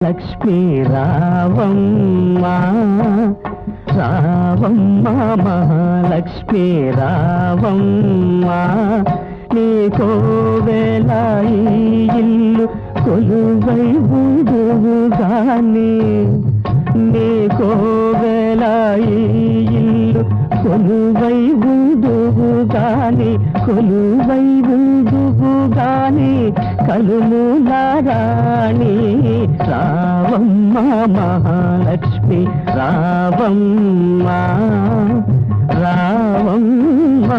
లక్ష్మీ రావమ్మ రావమ్మ మహాలక్ష్మీ రావమ్మ నీ కోవెల ఈ ఇల్లు కొలువై ఉందుగాని నీ కోవెల ఈ ఇల్లు కొలువై ఉందుగాని కొలువై ఉందుగాని కలుములారాణి రావమ్మ మహాలక్ష్మి రావమ్మ రావమ్మ